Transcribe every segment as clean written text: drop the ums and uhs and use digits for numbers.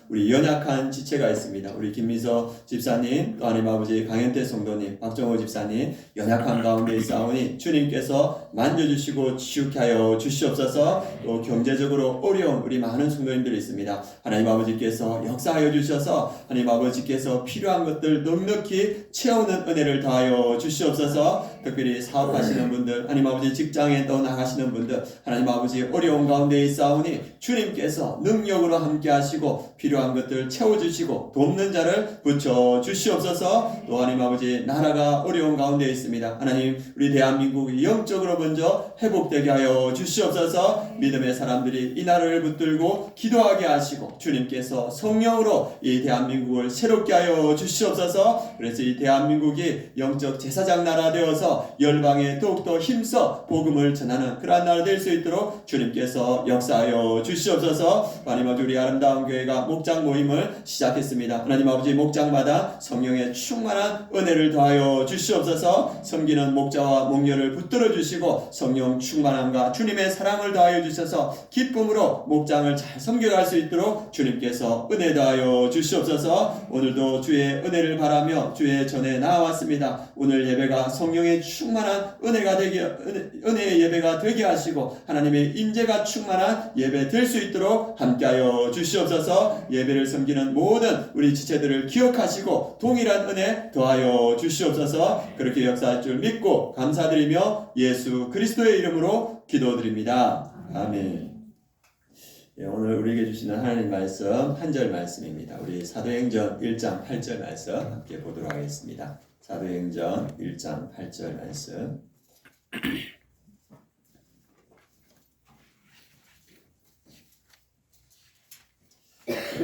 우리 연약한 지체가 있습니다. 우리 김미서 집사님, 또 하나님 아버지 강현태 성도님, 박정호 집사님 연약한 가운데 있사오니 주님께서 만져주시고 치유케 하여 주시옵소서. 또 경제적으로 어려운 우리 많은 성도님들이 있습니다. 하나님 아버지께서 역사하여 주셔서 하나님 아버지께서 필요한 것들 넉넉히 채우는 은혜를 더하여 주시옵소서. 특별히 사업하시는 분들, 하나님 아버지 직장에 또 나가시는 분들, 하나님 아버지 어려운 가운데 있사오니 주님께서 능력으로 함께 하시고 필요한 것들 채워주시고 돕는 자를 붙여 주시옵소서. 또 하나님 아버지 나라가 어려운 가운데 있습니다. 하나님 우리 대한민국이 영적으로 먼저 회복되게 하여 주시옵소서. 믿음의 사람들이 이 나라를 붙들고 기도하게 하시고 주님께서 성령으로 이 대한민국을 새롭게 하여 주시옵소서. 그래서 이 대한민국이 영적 제사장 나라 되어서 열방에 더욱더 힘써 복음을 전하는 그러한 나라 될 수 있도록 주님께서 역사하여 주시옵소서. 하나님 아버지 우리 아름다운 교회가 목장 모임을 시작했습니다. 하나님 아버지 목장마다 성령의 충만한 은혜를 더하여 주시옵소서. 섬기는 목자와 목녀를 붙들어 주시고 성령 충만함과 주님의 사랑을 더하여 주셔서 기쁨으로 목장을 잘 섬겨갈 수 있도록 주님께서 은혜 더하여 주시옵소서. 오늘도 주의 은혜를 바라며 주의 전에 나와왔습니다. 오늘 예배가 성령의 충만한 은혜의 예배가 되게 하시고 하나님의 임재가 충만한 예배 될 수 있도록 함께하여 주시옵소서. 예배를 섬기는 모든 우리 지체들을 기억하시고 동일한 은혜 더하여 주시옵소서. 그렇게 역사할 줄 믿고 감사드리며 예수 그리스도의 이름으로 기도드립니다. 아멘. 오늘 우리에게 주시는 하나님 말씀 한 절 말씀입니다. 우리 사도행전 1장 8절 말씀 함께 보도록 하겠습니다. 사도행전 1장 8절 말씀.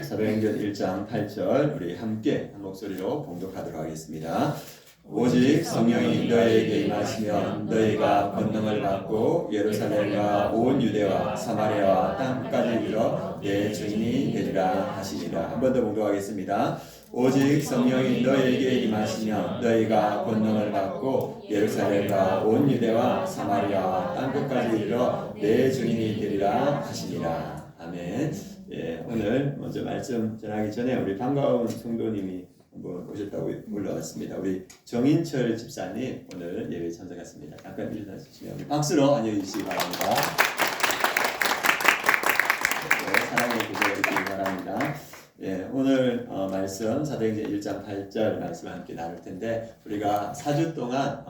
사도행전 1장 8절 우리 함께 한 목소리로 봉독하도록 하겠습니다. 오직 성령이 너희에게 임하시면 너희가 권능을 받고 예루살렘과 온 유대와 사마리아와 땅까지 이르러 내 증인이 되리라 하시니라. 한 번 더 봉독하겠습니다. 오직 성령이 너희에게 임하시면 너희가 권능을 받고 예루살렘과 온 유대와 사마리아와 땅끝까지 이르러 내 증인이 되리라 하시니라. 아멘. 오늘 먼저 말씀 전하기 전에 우리 반가운 성도님이 한번 오셨다고 올라왔습니다. 우리 정인철 집사님 오늘 예배 참석했습니다. 잠깐 일어나 주시면 우리 박수로 안녕해 주시기 바랍니다. 사랑의 기도를 드리기 바랍니다. 오늘 말씀 사도행전 1장 8절 말씀을 함께 나눌 텐데 우리가 4주 동안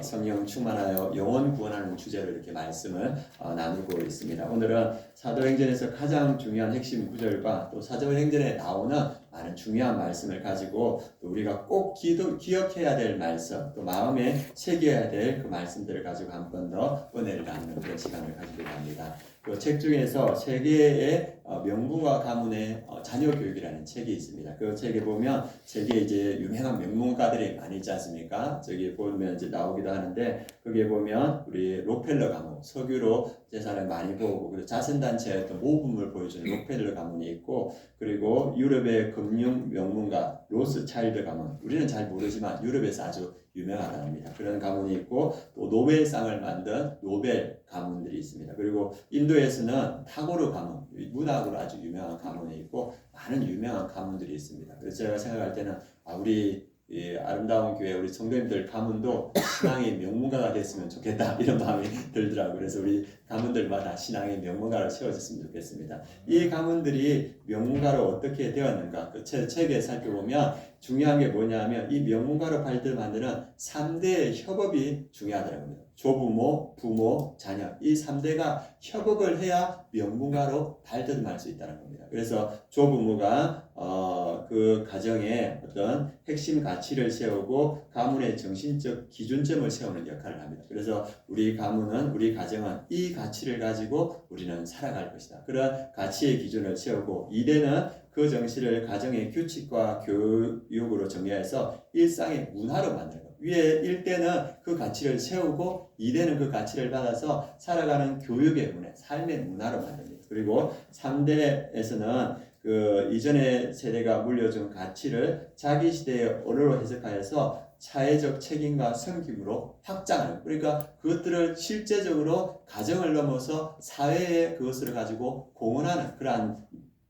성령 충만하여 영혼 구원하는 주제로 이렇게 말씀을 나누고 있습니다. 오늘은 사도행전에서 가장 중요한 핵심 구절과 또 사도행전에 나오는 많은 중요한 말씀을 가지고 또 우리가 꼭 기억해야 될 말씀 또 마음에 새겨야 될 그 말씀들을 가지고 한 번 더 은혜를 나누는 그런 시간을 가지려고 합니다. 그 책 중에서 세계의 명문과 가문의 자녀 교육이라는 책이 있습니다. 그 책에 보면 세계 이제 유명한 명문가들이 많이 있지 않습니까? 저기 보면 이제 나오기도 하는데 거기에 보면 우리 록펠러 가문 석유로 재산을 많이 모으고 그리고 자선단체의 어떤 모범을 보여주는 록펠러 가문이 있고 그리고 유럽의 금융 명문가 로스차일드 가문 우리는 잘 모르지만 유럽에서 아주 유명하답니다. 그런 가문이 있고 또 노벨상을 만든 노벨 가문들이 있습니다. 그리고 인도에서는 타고르 가문 문학으로 아주 유명한 가문이 있고 많은 유명한 가문들이 있습니다. 그래서 제가 생각할 때는 우리 아름다운 교회 우리 성도님들 가문도 신앙의 명문가가 됐으면 좋겠다 이런 마음이 들더라고요. 그래서 우리 가문들마다 신앙의 명문가로 세워졌으면 좋겠습니다. 이 가문들이 명문가로 어떻게 되었는가 그 책에 살펴보면 중요한 게 뭐냐면 이 명문가로 발돋만드는 3대의 협업이 중요하더라고요. 조부모, 부모, 자녀 이 3대가 협업을 해야 명문가로 발돋움할 수 있다는 겁니다. 그래서 조부모가 그 가정에 어떤 핵심 가치를 세우고 가문의 정신적 기준점을 세우는 역할을 합니다. 그래서 우리 가문은 우리 가정은 이 가치를 가지고 우리는 살아갈 것이다. 그런 가치의 기준을 세우고 2대는 그 정신을 가정의 규칙과 교육으로 정리해서 일상의 문화로 만드는 것. 위에 1대는 그 가치를 세우고 2대는 그 가치를 받아서 살아가는 교육의 문화, 삶의 문화로 만듭니다. 그리고 3대에서는 그 이전의 세대가 물려준 가치를 자기 시대의 언어로 해석하여서 사회적 책임과 섬김으로 확장하는 그러니까 그것들을 실제적으로 가정을 넘어서 사회에 그것을 가지고 공헌하는 그러한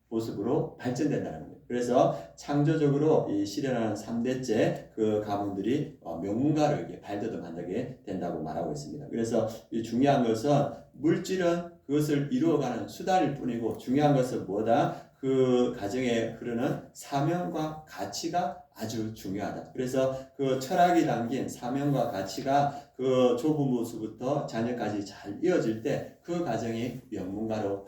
모습으로 발전된다는 거예요. 그래서 창조적으로 이 실현하는 3대째 그 가문들이 명문가로 이렇게 발돋움하게 된다고 말하고 있습니다. 그래서 이 중요한 것은 물질은 그것을 이루어가는 수단일 뿐이고 중요한 것은 뭐다? 그 가정에 흐르는 사명과 가치가 아주 중요하다. 그래서 그 철학이 담긴 사명과 가치가 그 조부모수부터 자녀까지 잘 이어질 때 그 가정이 명문가로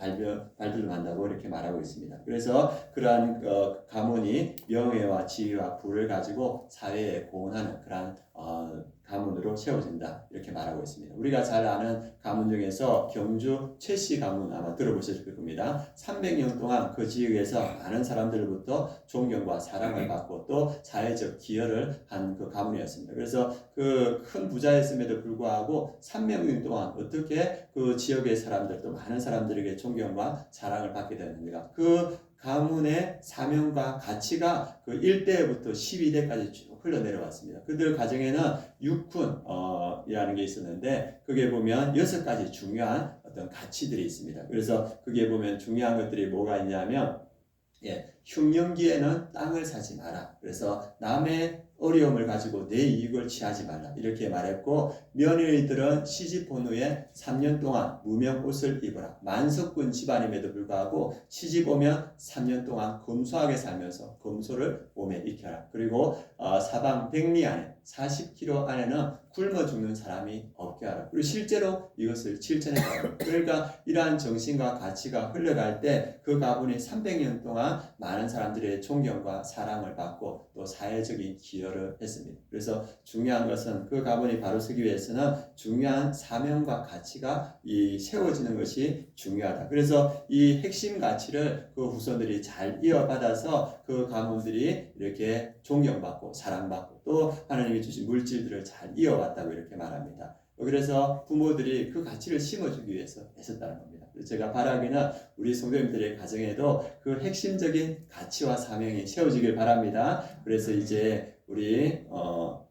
발돋움한다고 이렇게 말하고 있습니다. 그래서 그러한 가문이 명예와 지위와 부를 가지고 사회에 공헌하는 그러한 가문으로 세워진다 이렇게 말하고 있습니다. 우리가 잘 아는 가문 중에서 경주 최씨 가문 아마 들어보셨을 겁니다. 300년 동안 그 지역에서 많은 사람들로부터 존경과 사랑을 받고 또 사회적 기여를 한 그 가문이었습니다. 그래서 그 큰 부자였음에도 불구하고 300년 동안 어떻게 그 지역의 사람들 또 많은 사람들에게 존경과 사랑을 받게 되었는가? 그 가문의 사명과 가치가 그 1대부터 12대까지 쭉 흘러내려왔습니다. 그들 가정에는 육훈이라는 게 있었는데 그게 보면 6가지 중요한 어떤 가치들이 있습니다. 그래서 그게 보면 중요한 것들이 뭐가 있냐면 흉년기에는 땅을 사지 마라. 그래서 남의 어려움을 가지고 내 이익을 취하지 말라. 이렇게 말했고 며느리들은 시집 온 후에 3년 동안 무명 옷을 입어라. 만석군 집안임에도 불구하고 시집 오면 3년 동안 검소하게 살면서 검소를 몸에 익혀라. 그리고 사방 100리 안에 40km 안에는 굶어 죽는 사람이 없게 하라. 그리고 실제로 이것을 실천했다. 그러니까 이러한 정신과 가치가 흘러갈 때 그 가문이 300년 동안 많은 사람들의 존경과 사랑을 받고 또 사회적인 기여를 했습니다. 그래서 중요한 것은 그 가문이 바로 서기 위해서는 중요한 사명과 가치가 세워지는 것이 중요하다. 그래서 이 핵심 가치를 그 후손들이 잘 이어받아서 그 가문들이 이렇게 존경받고 사랑받고 또 하나님이 주신 물질들을 잘 이어왔다고 이렇게 말합니다. 그래서 부모들이 그 가치를 심어주기 위해서 애썼다는 겁니다. 제가 바라기는 우리 성도님들의 가정에도 그 핵심적인 가치와 사명이 세워지길 바랍니다. 그래서 이제 우리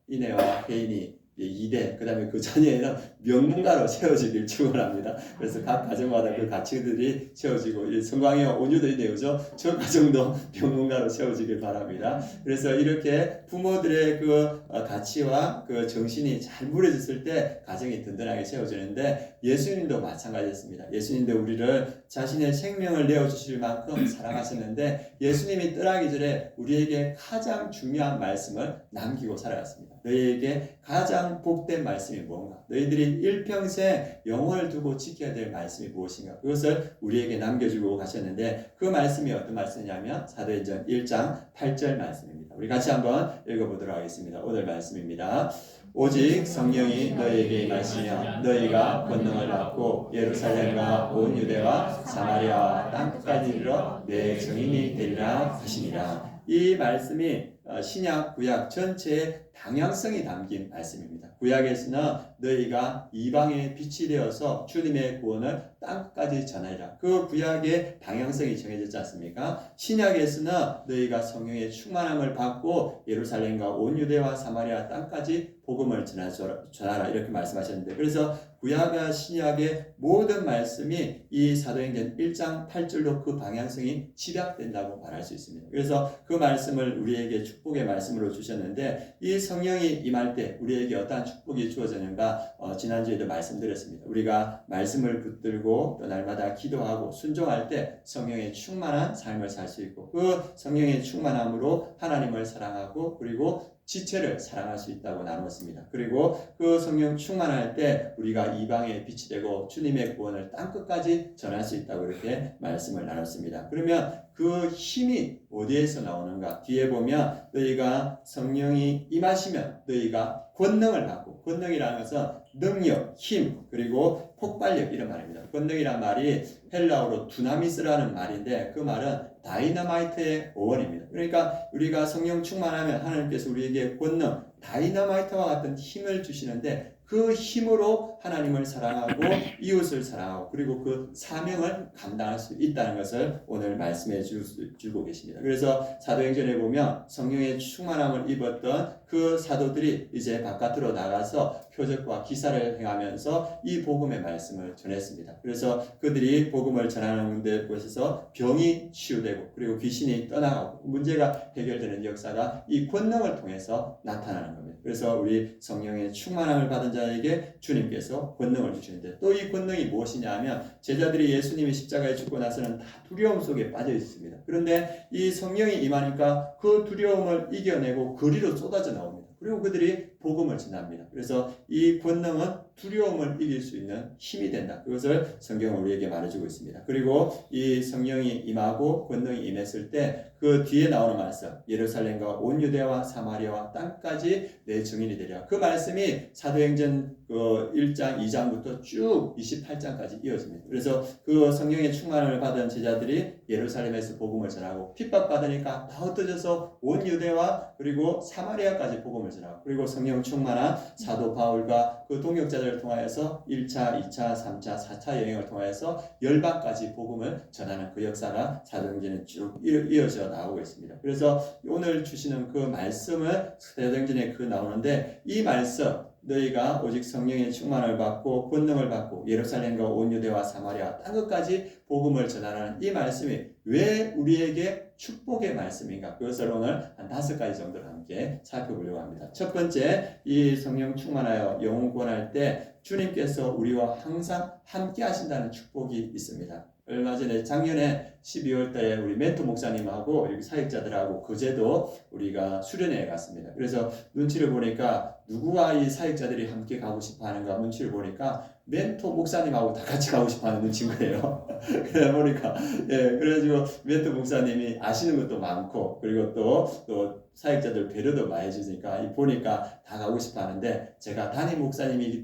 이내와 혜인이 2대 그 다음에 그 자녀에는 명문가로 세워지길 축원합니다. 그래서 각 가정마다 그 가치들이 세워지고 성광이와 온유도 있네요. 저 가정도 명문가로 세워지길 바랍니다. 그래서 이렇게 부모들의 그 가치와 그 정신이 잘 무뎌졌을 때 가정이 든든하게 세워지는데 예수님도 마찬가지였습니다. 예수님도 우리를 자신의 생명을 내어주실 만큼 사랑하셨는데 예수님이 떠나기 전에 우리에게 가장 중요한 말씀을 남기고 살아갔습니다. 너희에게 가장 복된 말씀이 무엇인가? 너희들이 일평생 영혼을 두고 지켜야 될 말씀이 무엇인가? 그것을 우리에게 남겨주고 가셨는데 그 말씀이 어떤 말씀이냐면 사도행전 1장 8절 말씀입니다. 우리 같이 한번 읽어보도록 하겠습니다. 오늘 말씀입니다. 오직 성령이 너희에게 임하시며 너희가 권능을 받고 예루살렘과 온 유대와 사마리아와 땅끝까지 이르러 내 증인이 되리라 하시니라. 이 말씀이 신약 구약 전체의 방향성이 담긴 말씀입니다. 구약에서는 너희가 이방의 빛이 되어서 주님의 구원을 땅까지 전하리라. 그 구약의 방향성이 정해졌지 않습니까? 신약에서는 너희가 성령의 충만함을 받고 예루살렘과 온 유대와 사마리아 땅까지 복음을 전하라 이렇게 말씀하셨는데 그래서 구약과 신약의 모든 말씀이 이 사도행전 1장 8절로 그 방향성이 집약된다고 말할 수 있습니다. 그래서 그 말씀을 우리에게 축복의 말씀으로 주셨는데 이 성령이 임할 때 우리에게 어떠한 축복이 주어지는가 지난주에도 말씀드렸습니다. 우리가 말씀을 붙들고 또 날마다 기도하고 순종할 때 성령의 충만한 삶을 살 수 있고 그 성령의 충만함으로 하나님을 사랑하고 그리고 지체를 사랑할 수 있다고 나누었습니다. 그리고 그 성령 충만할 때 우리가 이방의 빛이 되고 주님의 구원을 땅끝까지 전할 수 있다고 이렇게 말씀을 나눴습니다. 그러면 그 힘이 어디에서 나오는가? 뒤에 보면 너희가 성령이 임하시면 너희가 권능을 받고 권능이라는 것은 능력, 힘, 그리고 폭발력 이런 말입니다. 권능이란 말이 헬라어로 두나미스라는 말인데 그 말은 다이너마이트의 어원입니다. 그러니까 우리가 성령 충만하면 하나님께서 우리에게 권능, 다이너마이트와 같은 힘을 주시는데 그 힘으로 하나님을 사랑하고 이웃을 사랑하고 그리고 그 사명을 감당할 수 있다는 것을 오늘 말씀해 주고 계십니다. 그래서 사도행전에 보면 성령의 충만함을 입었던 그 사도들이 이제 바깥으로 나가서 표적과 기사를 행하면서 이 복음의 말씀을 전했습니다. 그래서 그들이 복음을 전하는 곳에서 병이 치유되고 그리고 귀신이 떠나가고 문제가 해결되는 역사가 이 권능을 통해서 나타나는 겁니다. 그래서 우리 성령의 충만함을 받은 자에게 주님께서 권능을 주시는데 또 이 권능이 무엇이냐 하면 제자들이 예수님이 십자가에 죽고 나서는 다 두려움 속에 빠져 있습니다. 그런데 이 성령이 임하니까 그 두려움을 이겨내고 거리로 쏟아져 나옵니다. 그리고 그들이 복음을 전합니다. 그래서 이 권능은 두려움을 이길 수 있는 힘이 된다. 그것을 성경은 우리에게 말해주고 있습니다. 그리고 이 성령이 임하고 권능이 임했을 때 그 뒤에 나오는 말씀, 예루살렘과 온 유대와 사마리아와 땅까지 내 증인이 되리라. 그 말씀이 사도행전 1장, 2장부터 쭉 28장까지 이어집니다. 그래서 그 성령의 충만을 받은 제자들이 예루살렘에서 복음을 전하고 핍박받으니까 다 흩어져서 온 유대와 그리고 사마리아까지 복음을 전하고 그리고 성령 충만한 사도 바울과 그 동역자들을 통하여서 1차, 2차, 3차, 4차 여행을 통하여서 열방까지 복음을 전하는 그 역사가 사도행전에 쭉 이어져 나오고 있습니다. 그래서 오늘 주시는 그 말씀을 사도행전에 나오는데 이 말씀 너희가 오직 성령의 충만을 받고 권능을 받고 예루살렘과 온 유대와 사마리아 땅끝까지 복음을 전하는 이 말씀이 왜 우리에게 축복의 말씀인가? 그것을 오늘 한 5가지 정도를 함께 살펴보려고 합니다. 첫 번째, 이 성령 충만하여 영혼 구원할 때 주님께서 우리와 항상 함께 하신다는 축복이 있습니다. 얼마 전에 작년에 12월 달에 우리 멘토 목사님하고 여기 사역자들하고 거제도 우리가 수련회에 갔습니다. 그래서 눈치를 보니까 누구와 이 사역자들이 함께 가고 싶어 하는가 눈치를 보니까 멘토 목사님하고 다 같이 가고 싶어 하는 눈치인 거예요. 그래 보니까, 그래가지고 멘토 목사님이 아시는 것도 많고, 그리고 또 사역자들 배려도 많이 해주니까, 보니까 다 가고 싶어 하는데, 제가 담임 목사이기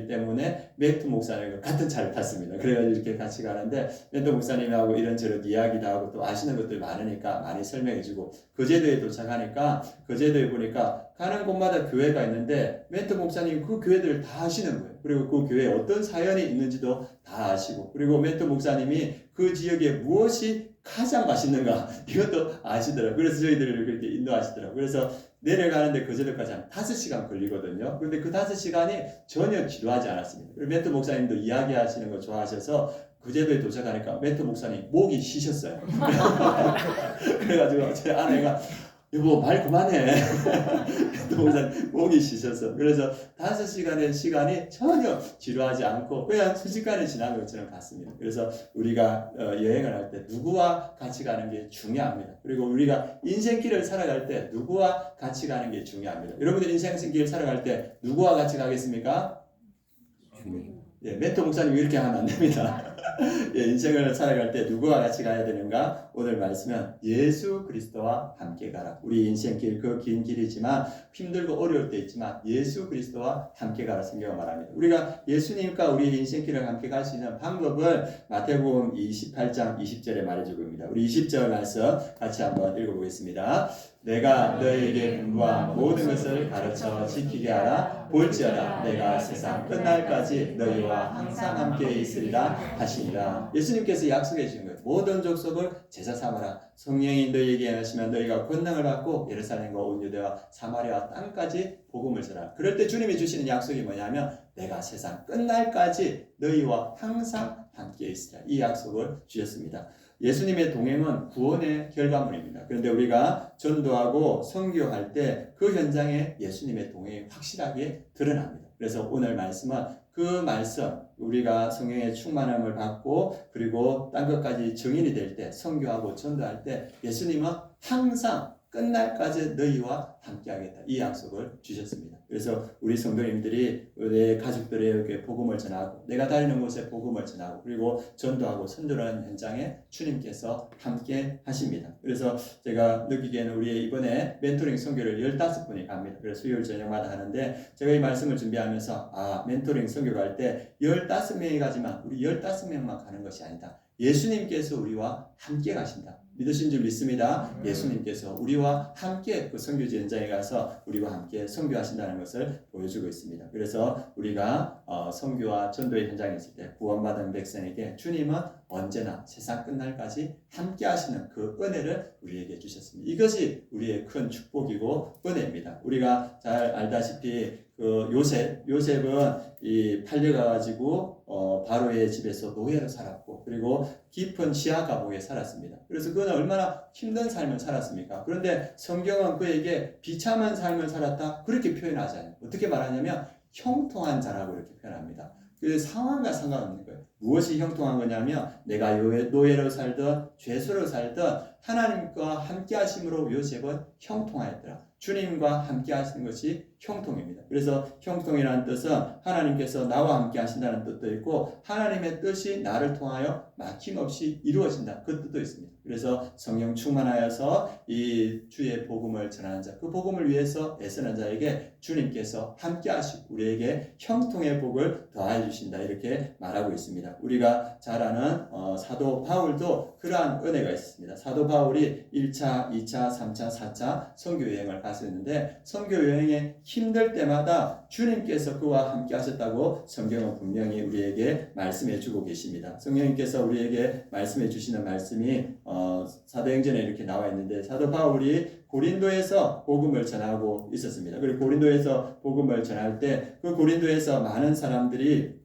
때문에 멘토 목사님과 같은 차를 탔습니다. 그래가지고 이렇게 같이 가는데, 멘토 목사님하고 이런저런 이야기도 하고 또 아시는 것들 많으니까 많이 설명해주고, 거제도에 도착하니까, 거제도에 보니까 가는 곳마다 교회가 있는데, 멘토 목사님 그 교회들을 다 아시는 거예요. 그리고 그 교회에 어떤 사연이 있는지도 다 아시고 그리고 멘토 목사님이 그 지역에 무엇이 가장 맛있는가 이것도 아시더라고요. 그래서 저희들을 그렇게 인도하시더라고요. 그래서 내려가는데 거제도까지 한 5시간 걸리거든요. 그런데 그 5시간이 전혀 지루하지 않았습니다. 그리고 멘토 목사님도 이야기하시는 거 좋아하셔서 거제도에 도착하니까 멘토 목사님 목이 쉬셨어요. 그래가지고 제 아내가 여보 말 그만해. 동산 목이 쉬셔서 그래서 5시간의 시간이 전혀 지루하지 않고 그냥 순식간에 지난 것처럼 갔습니다. 그래서 우리가 여행을 할 때 누구와 같이 가는 게 중요합니다. 그리고 우리가 인생길을 살아갈 때 누구와 같이 가는 게 중요합니다. 여러분들 인생길 살아갈 때 누구와 같이 가겠습니까? 멘토 목사님 이렇게 하면 안 됩니다. 인생을 살아갈 때 누구와 같이 가야 되는가? 오늘 말씀은 예수 그리스도와 함께 가라. 우리 인생길 그 긴 길이지만 힘들고 어려울 때 있지만 예수 그리스도와 함께 가라 성경은 말합니다. 우리가 예수님과 우리 인생길을 함께 갈 수 있는 방법을 마태복음 28장 20절에 말해주고 있습니다. 우리 20절 말씀 같이 한번 읽어보겠습니다. 내가 너희에게 분부한 모든 것을 가르쳐 지키게 하라. 볼지어다 내가 세상 끝날까지 너희와 항상 함께 있으리라 하시니라. 예수님께서 약속해 주신 거예요. 모든 족속을 제자 삼으라. 성령이 너희에게 하시면 너희가 권능을 받고 예루살렘과 온 유대와 사마리아 땅까지 복음을 전하라. 그럴 때 주님이 주시는 약속이 뭐냐면 내가 세상 끝날까지 너희와 항상 함께 있으리라. 이 약속을 주셨습니다. 예수님의 동행은 구원의 결과물입니다. 그런데 우리가 전도하고 선교할 때 그 현장에 예수님의 동행이 확실하게 드러납니다. 그래서 오늘 말씀은 그 말씀 우리가 성령의 충만함을 받고 그리고 땅끝까지 증인이 될 때 선교하고 전도할 때 예수님은 항상 끝날까지 너희와 함께하겠다. 이 약속을 주셨습니다. 그래서 우리 성도님들이 내 가족들에게 복음을 전하고 내가 다니는 곳에 복음을 전하고 그리고 전도하고 선교하는 현장에 주님께서 함께 하십니다. 그래서 제가 느끼기에는 우리 이번에 멘토링 선교를 15분이 갑니다. 그래서 수요일 저녁마다 하는데 제가 이 말씀을 준비하면서 멘토링 선교 갈 때 15명이 가지만 우리 15명만 가는 것이 아니다. 예수님께서 우리와 함께 가신다. 믿으신 줄 믿습니다. 예수님께서 우리와 함께 그 선교지 현장에 가서 우리와 함께 선교하신다는 것을 보여주고 있습니다. 그래서 우리가 선교와 전도의 현장에 있을 때 구원받은 백성에게 주님은 언제나 세상 끝날까지 함께 하시는 그 은혜를 우리에게 주셨습니다. 이것이 우리의 큰 축복이고 은혜입니다. 우리가 잘 알다시피 그 요셉은 이 팔려가지고 바로의 집에서 노예로 살았고, 그리고 깊은 지하 감옥에 살았습니다. 그래서 그는 얼마나 힘든 삶을 살았습니까? 그런데 성경은 그에게 비참한 삶을 살았다 그렇게 표현하지 않아요. 어떻게 말하냐면 형통한 자라고 이렇게 표현합니다. 그 상황과 상관없는 거예요. 무엇이 형통한 거냐면 내가 노예로 살던 죄수로 살던 하나님과 함께 하심으로 요셉은 형통하였더라. 주님과 함께 하시는 것이 형통입니다. 그래서 형통이라는 뜻은 하나님께서 나와 함께 하신다는 뜻도 있고 하나님의 뜻이 나를 통하여 막힘없이 이루어진다 그 뜻도 있습니다. 그래서 성령 충만하여서 이 주의 복음을 전하는 자, 그 복음을 위해서 애쓰는 자에게 주님께서 함께 하시고 우리에게 형통의 복을 더하여 주신다 이렇게 말하고 있습니다. 우리가 잘 아는 사도 바울도 그러한 은혜가 있습니다. 사도 바울이 1차, 2차, 3차, 4차 선교 여행을 갔었는데 선교 여행에 힘들 때마다 주님께서 그와 함께 하셨다고 성경은 분명히 우리에게 말씀해 주고 계십니다. 성령님께서 우리에게 말씀해 주시는 말씀이 사도행전에 이렇게 나와 있는데 사도 바울이 고린도에서 복음을 전하고 있었습니다. 그리고 고린도에서 복음을 전할 때 그 고린도에서 많은 사람들이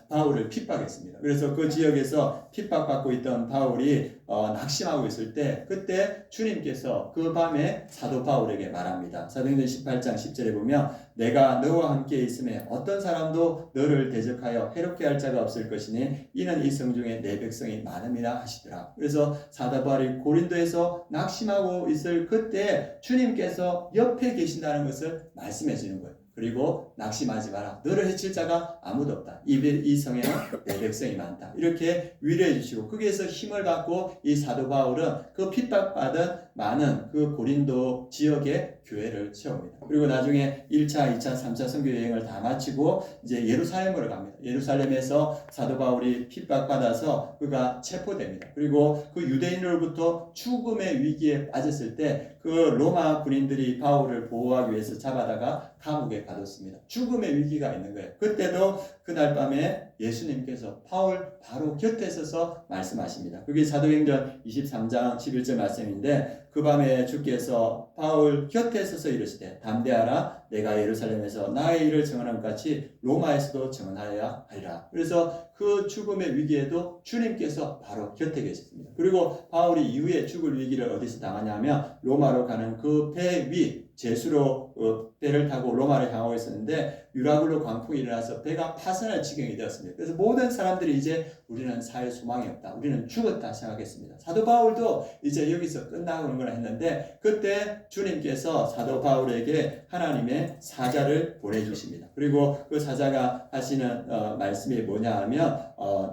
바울을 핍박했습니다. 그래서 그 지역에서 핍박받고 있던 바울이 낙심하고 있을 때 그때 주님께서 그 밤에 사도 바울에게 말합니다. 사도행전 18장 10절에 보면 내가 너와 함께 있음에 어떤 사람도 너를 대적하여 해롭게 할 자가 없을 것이니 이는 이 성중에 내 백성이 많음이라 하시더라. 그래서 사도 바울이 고린도에서 낙심하고 있을 그때 주님께서 옆에 계신다는 것을 말씀해 주는 거예요. 그리고 낙심하지 마라. 너를 해칠 자가 아무도 없다. 이 성에는 내 백성이 많다. 이렇게 위로해 주시고 거기에서 힘을 받고 이 사도 바울은 그 핍박받은 많은 그 고린도 지역의 교회를 세웁니다. 그리고 나중에 1차, 2차, 3차 선교 여행을 다 마치고 이제 예루살렘으로 갑니다. 예루살렘에서 사도 바울이 핍박받아서 그가 체포됩니다. 그리고 그 유대인으로부터 죽음의 위기에 빠졌을 때 그 로마 군인들이 바울을 보호하기 위해서 잡아다가 감옥에 가뒀습니다. 죽음의 위기가 있는 거예요. 그때도 그날 밤에 예수님께서 바울 바로 곁에 서서 말씀하십니다. 그게 사도행전 23장 11절 말씀인데 그 밤에 주께서 바울 곁에 서서 이르시되 담대하라 내가 예루살렘에서 나의 일을 증언한 것 같이 로마에서도 증언하여야 하리라. 그래서 그 죽음의 위기에도 주님께서 바로 곁에 계셨습니다. 그리고 바울이 이후에 죽을 위기를 어디서 당하냐면 로마로 가는 그 배 위 제수로 배를 타고 로마를 향하고 있었는데 유라굴로 광풍이 일어나서 배가 파산할 지경이 되었습니다. 그래서 모든 사람들이 이제 우리는 살 소망이 없다. 우리는 죽었다 생각했습니다. 사도 바울도 이제 여기서 끝나는 걸 했는데 그때 주님께서 사도 바울에게 하나님의 사자를 보내주십니다. 그리고 그 사자가 하시는 말씀이 뭐냐 하면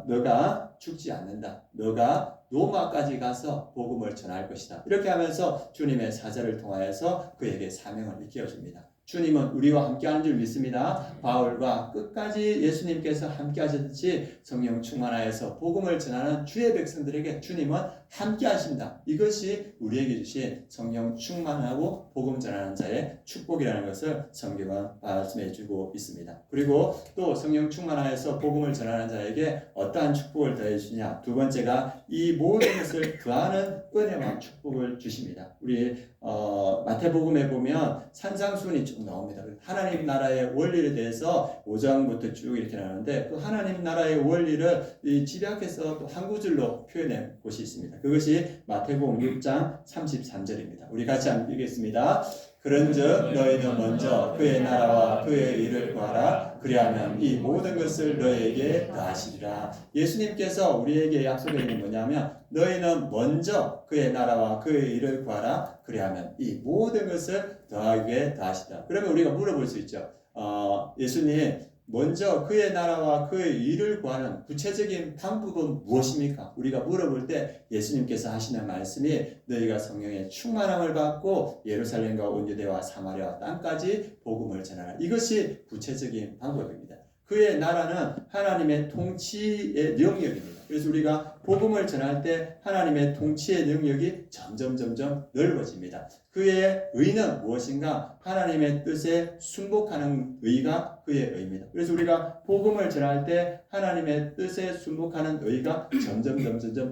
너가 죽지 않는다. 너가 로마까지 가서 복음을 전할 것이다. 이렇게 하면서 주님의 사자를 통하여서 그에게 사명을 일깨워줍니다. 주님은 우리와 함께하는 줄 믿습니다. 바울과 끝까지 예수님께서 함께하셨듯이 성령 충만하여서 복음을 전하는 주의 백성들에게 주님은 함께하신다. 이것이 우리에게 주신 성령 충만하고 복음 전하는 자의 축복이라는 것을 성경은 말씀해주고 있습니다. 그리고 또 성령 충만하여서 복음을 전하는 자에게 어떠한 축복을 더해주냐? 두 번째가 이 모든 것을 더하는 은혜와 축복을 주십니다. 우리 마태복음에 보면 산상수훈이 쭉 나옵니다. 하나님 나라의 원리에 대해서 5장부터 쭉 이렇게 나오는데 그 하나님 나라의 원리를 집약해서 또 한 구절로 표현한 곳이 있습니다. 그것이 마태복음 6장 33절입니다. 우리 같이 한번 읽겠습니다. 그런즉 너희는 먼저 그의 나라와 그의 의를 구하라. 그리하면 이 모든 것을 너희에게 더하시리라. 예수님께서 우리에게 약속해 주는 뭐냐면 너희는 먼저 그의 나라와 그의 의를 구하라. 그리하면 이 모든 것을 더하게 더하시다. 그러면 우리가 물어볼 수 있죠. 예수님 먼저 그의 나라와 그의 일을 구하는 구체적인 방법은 무엇입니까? 우리가 물어볼 때 예수님께서 하시는 말씀이 너희가 성령의 충만함을 받고 예루살렘과 온 유대와 사마리아 땅까지 복음을 전하라. 이것이 구체적인 방법입니다. 그의 나라는 하나님의 통치의 영역입니다. 그래서 우리가 복음을 전할 때 하나님의 통치의 능력이 점점 넓어집니다. 그의 의는 무엇인가? 하나님의 뜻에 순복하는 의가 그의 의입니다. 그래서 우리가 복음을 전할 때 하나님의 뜻에 순복하는 의가 점점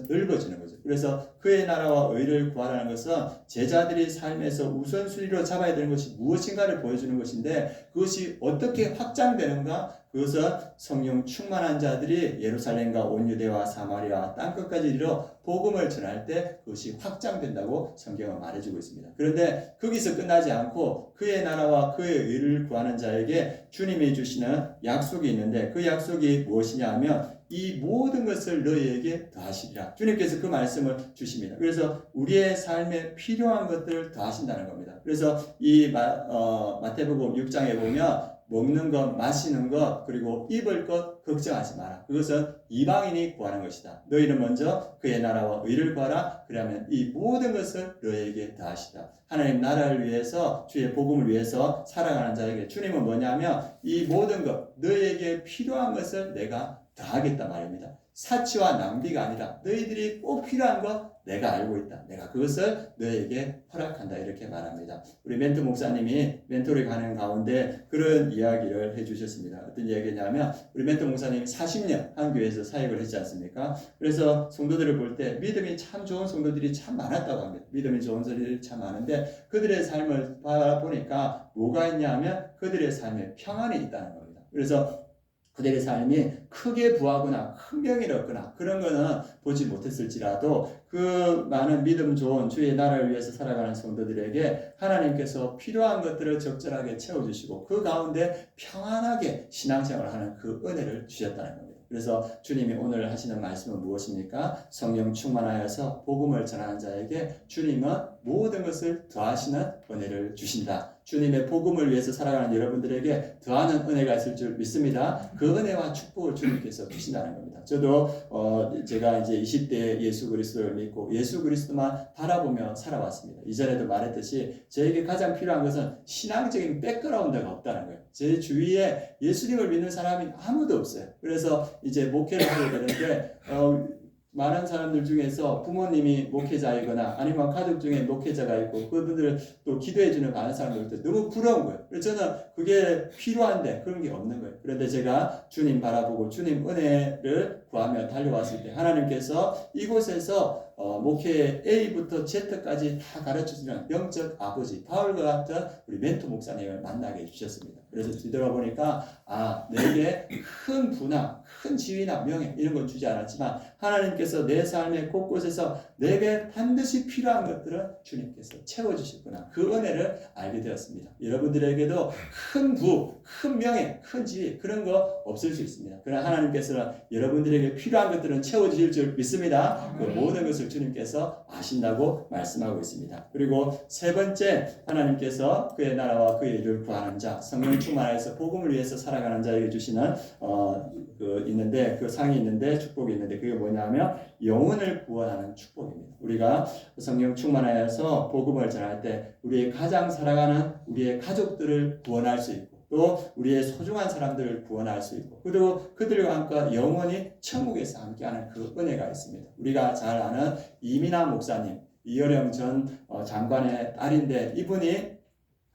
넓어지는 거죠. 그래서 그의 나라와 의를 구하라는 것은 제자들이 삶에서 우선순위로 잡아야 되는 것이 무엇인가를 보여주는 것인데, 그것이 어떻게 확장되는가? 그것은 성령 충만한 자들이 예루살렘과 온 유대와 사마리아 땅끝까지 이르러 복음을 전할 때 그것이 확장된다고 성경은 말해주고 있습니다. 그런데 거기서 끝나지 않고 그의 나라와 그의 의를 구하는 자에게 주님이 주시는 약속이 있는데, 그 약속이 무엇이냐 하면 이 모든 것을 너희에게 더하시리라. 주님께서 그 말씀을 주십니다. 그래서 우리의 삶에 필요한 것들을 더하신다는 겁니다. 그래서 이 마태복음 6장에 보면 먹는 것, 마시는 것, 그리고 입을 것 걱정하지 마라. 그것은 이방인이 구하는 것이다. 너희는 먼저 그의 나라와 의를 구하라. 그러면 이 모든 것을 너희에게 더하시다. 하나님 나라를 위해서, 주의 복음을 위해서 살아가는 자에게 주님은 뭐냐면 이 모든 것, 너희에게 필요한 것을 내가 더하겠다 말입니다. 사치와 낭비가 아니라 너희들이 꼭 필요한 것 내가 알고 있다. 내가 그것을 너에게 허락한다. 이렇게 말합니다. 우리 멘토 목사님이 멘토를 가는 가운데 그런 이야기를 해주셨습니다. 어떤 이야기냐면, 우리 멘토 목사님이 40년 한 교회에서 사역을 했지 않습니까? 그래서 성도들을 볼 때 믿음이 참 좋은 성도들이 참 많았다고 합니다. 믿음이 좋은 성도들이 참 많은데 그들의 삶을 바라보니까 뭐가 있냐 하면 그들의 삶에 평안이 있다는 겁니다. 그래서 그들의 삶이 크게 부하거나 큰 병이 얻거나 그런 거는 보지 못했을지라도 그 많은 믿음 좋은 주의 나라를 위해서 살아가는 성도들에게 하나님께서 필요한 것들을 적절하게 채워주시고 그 가운데 평안하게 신앙생활을 하는 그 은혜를 주셨다는 겁니다. 그래서 주님이 오늘 하시는 말씀은 무엇입니까? 성령 충만하여서 복음을 전하는 자에게 주님은 모든 것을 더하시는 은혜를 주신다. 주님의 복음을 위해서 살아가는 여러분들에게 더하는 은혜가 있을 줄 믿습니다. 그 은혜와 축복을 주님께서 주신다는 겁니다. 저도 제가 이제 20대에 예수 그리스도를 믿고 예수 그리스도만 바라보며 살아왔습니다. 이전에도 말했듯이 저에게 가장 필요한 것은 신앙적인 백그라운드가 없다는 거예요. 제 주위에 예수님을 믿는 사람이 아무도 없어요. 그래서 이제 목회를 하게 되는데 많은 사람들 중에서 부모님이 목회자이거나 아니면 가족 중에 목회자가 있고 그분들을 또 기도해주는 많은 사람들도 너무 부러운 거예요. 그래서 저는 그게 필요한데 그런 게 없는 거예요. 그런데 제가 주님 바라보고 주님 은혜를 구하며 달려왔을 때 하나님께서 이곳에서 목회 A부터 Z까지 다 가르쳐주는 영적 아버지 바울과 같은 우리 멘토 목사님을 만나게 해주셨습니다. 그래서 뒤돌아보니까 내게 큰 부나 큰 지위나 명예 이런 건 주지 않았지만 하나님께서 내 삶의 곳곳에서 내게 반드시 필요한 것들은 주님께서 채워주셨구나. 그 은혜를 알게 되었습니다. 여러분들에게도 큰 부, 큰 명예, 큰 지위 그런 거 없을 수 있습니다. 그러나 하나님께서는 여러분들에게 필요한 것들은 채워주실 줄 믿습니다. 그 모든 것을 주님께서 아신다고 말씀하고 있습니다. 그리고 세 번째, 하나님께서 그의 나라와 그의 일을 구하는 자, 성령 충만하여서 복음을 위해서 살아가는 자에게 주시는 있는데 그 상이 있는데 축복이 있는데 그게 뭐냐면 영혼을 구원하는 축복입니다. 우리가 성령 충만하여서 복음을 전할 때 우리의 가장 사랑하는 우리의 가족들을 구원할 수 있고 또 우리의 소중한 사람들을 구원할 수 있고 그리고 그들과 함께 영원히 천국에서 함께하는 그 은혜가 있습니다. 우리가 잘 아는 이민아 목사님, 이여령 전 장관의 딸인데 이분이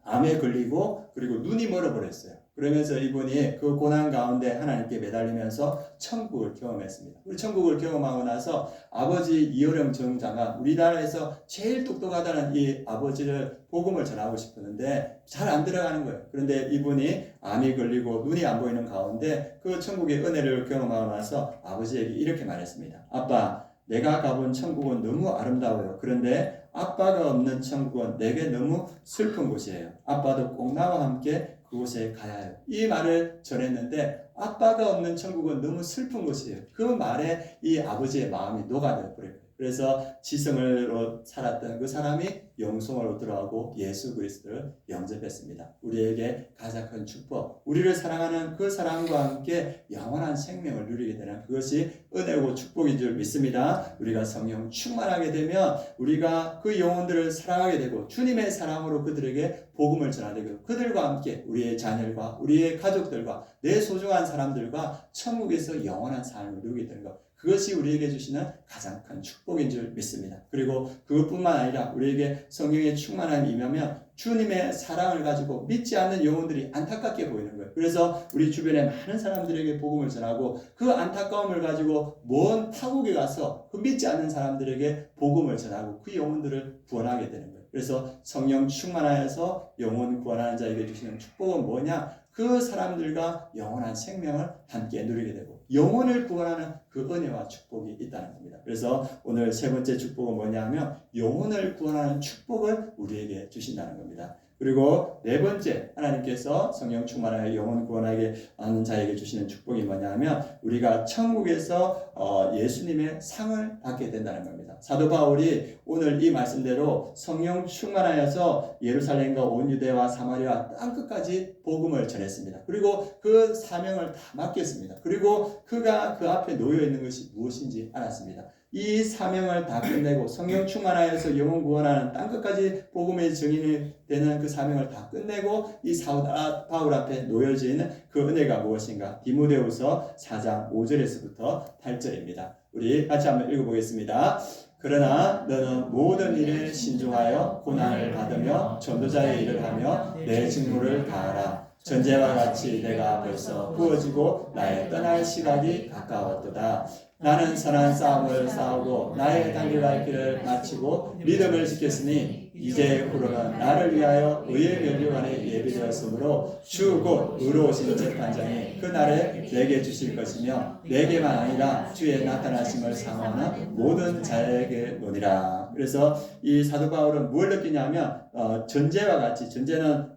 암에 걸리고 그리고 눈이 멀어버렸어요. 그러면서 이분이 그 고난 가운데 하나님께 매달리면서 천국을 경험했습니다. 우리 천국을 경험하고 나서 아버지 이여령 정장가 우리나라에서 제일 똑똑하다는 이 아버지를 복음을 전하고 싶었는데 잘 안 들어가는 거예요. 그런데 이분이 암이 걸리고 눈이 안 보이는 가운데 그 천국의 은혜를 경험하고 나서 아버지에게 이렇게 말했습니다. 아빠, 내가 가본 천국은 너무 아름다워요. 그런데 아빠가 없는 천국은 내게 너무 슬픈 곳이에요. 아빠도 꼭 나와 함께 그곳에 가야 해요. 이 말을 전했는데 아빠가 없는 천국은 너무 슬픈 곳이에요. 그 말에 이 아버지의 마음이 녹아져 버려요. 그래서 지성으로 살았던 그 사람이 영성으로 들어가고 예수 그리스도를 영접했습니다. 우리에게 가장 큰 축복, 우리를 사랑하는 그 사랑과 함께 영원한 생명을 누리게 되는 그것이 은혜고 축복인 줄 믿습니다. 우리가 성령 충만하게 되면 우리가 그 영혼들을 사랑하게 되고 주님의 사랑으로 그들에게 복음을 전하게 되고 그들과 함께 우리의 자녀들과 우리의 가족들과 내 소중한 사람들과 천국에서 영원한 삶을 누리게 되는 것, 그것이 우리에게 주시는 가장 큰 축복인 줄 믿습니다. 그리고 그것뿐만 아니라 우리에게 성령의 충만함이 임하면 주님의 사랑을 가지고 믿지 않는 영혼들이 안타깝게 보이는 거예요. 그래서 우리 주변에 많은 사람들에게 복음을 전하고 그 안타까움을 가지고 먼 타국에 가서 그 믿지 않는 사람들에게 복음을 전하고 그 영혼들을 구원하게 되는 거예요. 그래서 성령 충만하여서 영혼 구원하는 자에게 주시는 축복은 뭐냐? 그 사람들과 영원한 생명을 함께 누리게 되고 영혼을 구원하는 그 은혜와 축복이 있다는 겁니다. 그래서 오늘 세 번째 축복은 뭐냐면 영혼을 구원하는 축복을 우리에게 주신다는 겁니다. 그리고 네 번째, 하나님께서 성령 충만하여 영혼 구원하게 하는 자에게 주시는 축복이 뭐냐면 우리가 천국에서 예수님의 상을 받게 된다는 겁니다. 사도 바울이 오늘 이 말씀대로 성령 충만하여서 예루살렘과 온 유대와 사마리아 땅끝까지 복음을 전했습니다. 그리고 그 사명을 다 맡겼습니다. 그리고 그가 그 앞에 놓여 있는 것이 무엇인지 알았습니다. 이 사명을 다 끝내고 성령 충만하여서 영혼 구원하는 땅끝까지 복음의 증인이 되는 그 사명을 다 끝내고 이 사도 바울 앞에 놓여져 있는 그 은혜가 무엇인가? 디모데후서 4장 5절에서부터 8절입니다. 우리 같이 한번 읽어보겠습니다. 그러나 너는 모든 일에 신중하여 고난을 받으며 전도자의 일을 하며 내 직무를 다하라. 전제와 같이 내가 벌써 부어지고 나의 떠날 시각이 가까웠도다. 나는 선한 싸움을 싸우고 나의 달려갈 길을 마치고 믿음을 지켰으니 이제 후로는 나를 위하여 의의 면류관에 예비되었으므로 주 곧 의로우신 재판장이 그날에 내게 주실 것이며 내게만 아니라 주의 나타나심을 사모하는 모든 자에게 노니라. 그래서 이 사도 바울은 뭘 느끼냐면 전제와 같이, 전제는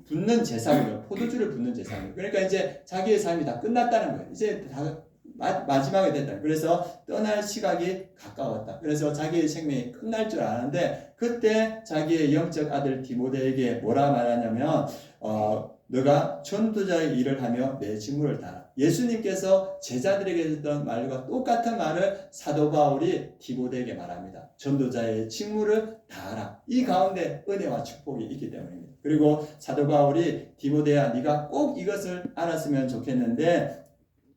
붓는 제사거든요. 포도주를 붓는 제사거든요. 그러니까 이제 자기의 삶이 다 끝났다는 거예요. 이제 다 마지막에 됐다. 그래서 떠날 시각이 가까웠다. 그래서 자기의 생명이 끝날 줄 아는데 그때 자기의 영적 아들 디모데에게 뭐라 말하냐면 너가 전도자의 일을 하며 내 직무를 다하라. 예수님께서 제자들에게 했던 말과 똑같은 말을 사도 바울이 디모데에게 말합니다. 전도자의 직무를 다하라. 이 가운데 은혜와 축복이 있기 때문입니다. 그리고 사도 바울이 디모데야 네가 꼭 이것을 알았으면 좋겠는데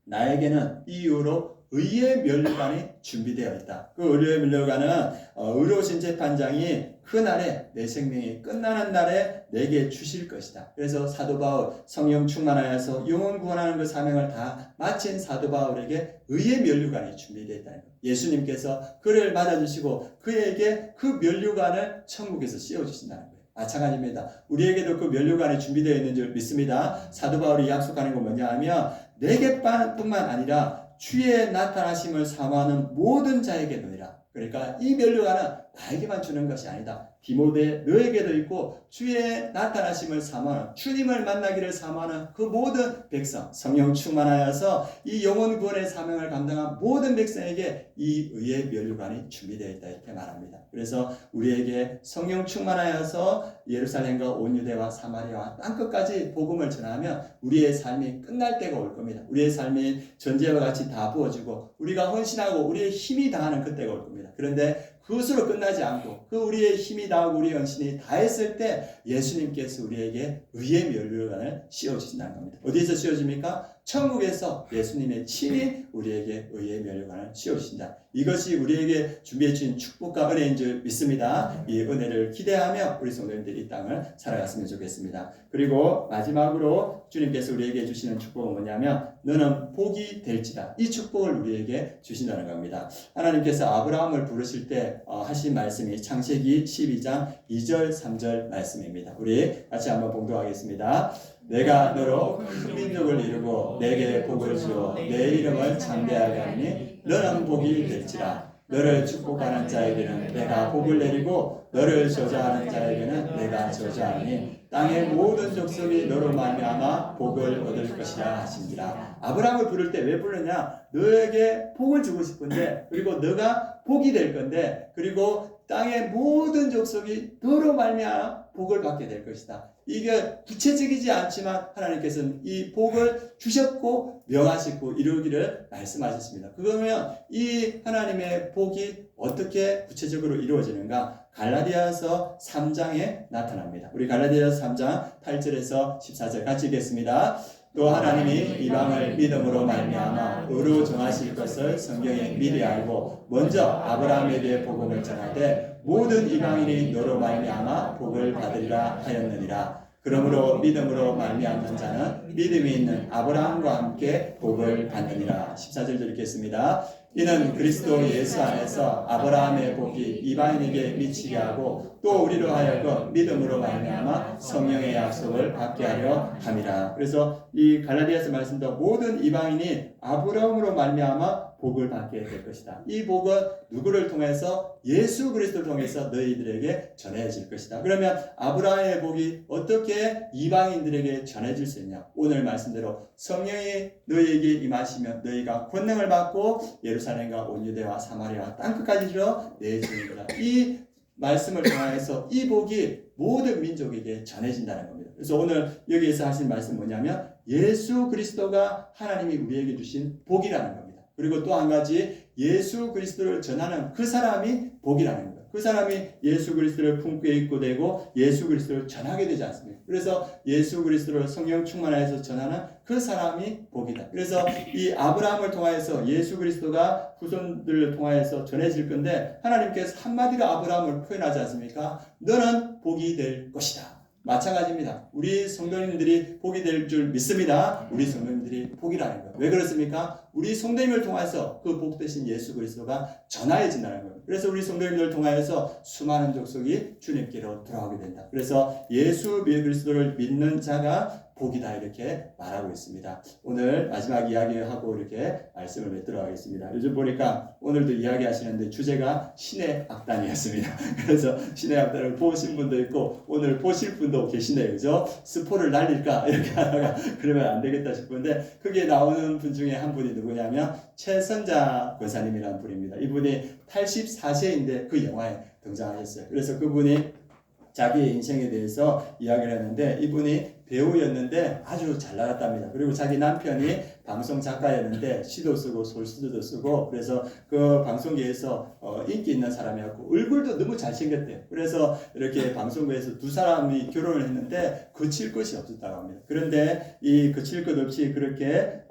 나에게는 이 이후로 의의 면류관이 준비되어 있다. 그 의의 면류관은 의로우신 재판장이 그날에 내 생명이 끝나는 날에 내게 주실 것이다. 그래서 사도 바울 성령 충만하여서 영혼 구원하는 그 사명을 다 마친 사도 바울에게 의의 면류관이 준비되어 있다는 것. 예수님께서 그를 맞아주시고 그에게 그 면류관을 천국에서 씌워주신다는 거예요. 마찬가지입니다. 우리에게도 그 면류관이 준비되어 있는 줄 믿습니다. 사도 바울이 약속하는 건 뭐냐 하면 내게뿐만 아니라 주의 나타나심을 사모하는 모든 자에게 노니라. 그러니까 이 면류관은 나에게만 주는 것이 아니다. 디모데 너에게도 있고 주의 나타나심을 사모하는, 주님을 만나기를 사모하는 그 모든 백성, 성령 충만하여서 이 영혼 구원의 사명을 감당한 모든 백성에게 이 의의 면류관이 준비되어 있다 이렇게 말합니다. 그래서 우리에게 성령 충만하여서 예루살렘과 온 유대와 사마리아와 땅끝까지 복음을 전하면 우리의 삶이 끝날 때가 올 겁니다. 우리의 삶이 전제와 같이 다 부어지고 우리가 헌신하고 우리의 힘이 다하는 그때가 올 겁니다. 그런데 그것으로 끝나지 않고 그 우리의 힘이 다하고 우리의 헌신이 다했을 때 예수님께서 우리에게 의의 면류관을 씌워주신다는 겁니다. 어디에서 씌워집니까? 천국에서 예수님의 친히 우리에게 의의 면류관을 씌워주신다. 이것이 우리에게 준비해 주신 축복과 은혜인 줄 믿습니다. 이 은혜를 기대하며 우리 성도님들이 이 땅을 살아갔으면 좋겠습니다. 그리고 마지막으로 주님께서 우리에게 주시는 축복은 뭐냐면 너는 복이 될지다. 이 축복을 우리에게 주신다는 겁니다. 하나님께서 아브라함을 부르실 때 하신 말씀이 창세기 12장 2절 3절 말씀입니다. 우리 같이 한번 봉독하겠습니다. 내가 너로 큰 민족을 이루고 내게 복을 주어 내 이름을 창대하게 하니 너는 복이 될지라. 너를 축복하는 자에게는 내가 복을 내리고 너를 저주하는 자에게는 내가 저주하니 땅의 모든 족속이 너로 말미암아 복을 얻을 것이라 하신지라. 아브라함을 부를 때 왜 부르냐? 너에게 복을 주고 싶은데 그리고 너가 복이 될 건데 그리고 땅의 모든 족속이 너로 말미암아 복을 받게 될 것이다. 이게 구체적이지 않지만 하나님께서는 이 복을 주셨고 명하시고 이루기를 말씀하셨습니다. 그러면 이 하나님의 복이 어떻게 구체적으로 이루어지는가? 갈라디아서 3장에 나타납니다. 우리 갈라디아서 3장 8절에서 14절 같이 읽겠습니다. 또 하나님이 이방을 믿음으로 말미암아 의로 정하실 것을 성경에 미리 알고 먼저 아브라함에게 복음을 전하되 모든 이방인이 너로 말미암아 복을 받으리라 하였느니라. 그러므로 믿음으로 말미암는 자는 믿음이 있는 아브라함과 함께 복을 받느니라. 14절 읽겠습니다. 이는 그리스도 예수 안에서 아브라함의 복이 이방인에게 미치게 하고 또 우리로 하여금 믿음으로 말미암아 성령의 약속을 받게 하려 함이라. 그래서 이 갈라디아서 말씀도 모든 이방인이 아브라함으로 말미암아 복을 받게 될 것이다. 이 복은 누구를 통해서? 예수 그리스도를 통해서 너희들에게 전해질 것이다. 그러면 아브라함의 복이 어떻게 이방인들에게 전해질 수 있냐? 오늘 말씀대로 성령이 너희에게 임하시면 너희가 권능을 받고 예루살렘과 온 유대와 사마리아와 땅끝까지 이르러 내 주인이다. 이 말씀을 통해서 이 복이 모든 민족에게 전해진다는 겁니다. 그래서 오늘 여기에서 하신 말씀 뭐냐면 예수 그리스도가 하나님이 우리에게 주신 복이라는 겁니다. 그리고 또 한 가지 예수 그리스도를 전하는 그 사람이 복이라는 겁니다. 그 사람이 예수 그리스도를 품고 있고 되고 예수 그리스도를 전하게 되지 않습니까? 그래서 예수 그리스도를 성령 충만하여서 전하는 그 사람이 복이다. 그래서 이 아브라함을 통하여서 예수 그리스도가 후손들을 통하여서 전해질 건데 하나님께서 한마디로 아브라함을 표현하지 않습니까? 너는 복이 될 것이다. 마찬가지입니다. 우리 성도님들이 복이 될 줄 믿습니다. 우리 성도님들이 복이라는 거예요. 왜 그렇습니까? 우리 성도님을 통해서 그 복 되신 예수 그리스도가 전하여진다는 거예요. 그래서 우리 성도님들을 통하여서 수많은 족속이 주님께로 돌아오게 된다. 그래서 예수 그리스도를 믿는 자가 복이다 이렇게 말하고 있습니다. 오늘 마지막 이야기하고 이렇게 말씀을 맺도록 하겠습니다. 요즘 보니까 오늘도 이야기하시는데 주제가 신의 악단이었습니다. 그래서 신의 악단을 보신 분도 있고 오늘 보실 분도 계시네요. 그죠? 스포를 날릴까 이렇게 하다가 그러면 안 되겠다 싶은데 그게 나오는 분 중에 한 분이 누구냐면 최선자 권사님이라는 분입니다. 이분이 84세인데 그 영화에 등장하셨어요. 그래서 그분이 자기의 인생에 대해서 이야기를 했는데 이분이 배우였는데 아주 잘 나갔답니다. 그리고 자기 남편이 방송 작가였는데 시도 쓰고 솔시도 쓰고 그래서 그 방송계에서 인기 있는 사람이었고 얼굴도 너무 잘생겼대요. 그래서 이렇게 방송국에서 두 사람이 결혼을 했는데 그칠 것이 없었다고 합니다. 그런데 이 그칠 것 없이 그렇게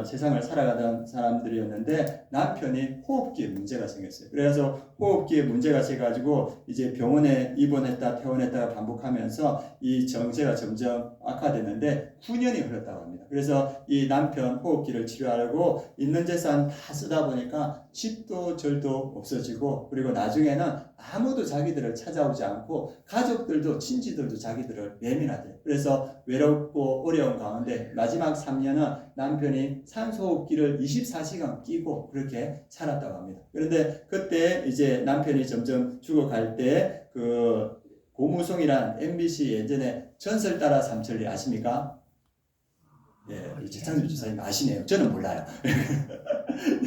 세상을 살아가던 사람들이었는데 남편이 호흡기에 문제가 생겼어요. 그래서 호흡기에 문제가 생겨가지고 이제 병원에 입원했다 퇴원했다가 반복하면서 이 정체가 점점 악화됐는데 9년이 흘렀다고 합니다. 그래서 이 남편 호흡기를 치료하려고 있는 재산 다 쓰다 보니까 집도 절도 없어지고 그리고 나중에는 아무도 자기들을 찾아오지 않고 가족들도 친지들도 자기들을 예민하대요. 그래서 외롭고 어려운 가운데 마지막 3년은 남편이 산소호흡기를 24시간 끼고 그렇게 살았다고 합니다. 그런데 그때 이제 남편이 점점 죽어갈 때 그 고무송이란 MBC 예전에 전설 따라 삼천리 아십니까? 예, 최창준 주사님 아시네요. 저는 몰라요.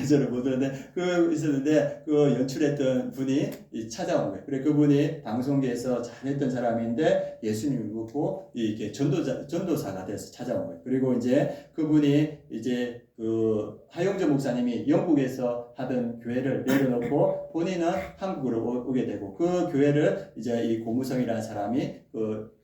저는 못 들었는데 그 있었는데 그 연출했던 분이 찾아온 거예요. 그래 그분이 방송계에서 잘했던 사람인데 예수님을 믿고 이렇게 전도사가 돼서 찾아온 거예요. 그리고 이제 그분이 이제 그 하용조 목사님이 영국에서 하던 교회를 내려놓고 본인은 한국으로 오게 되고 그 교회를 이제 이 고무성이라는 사람이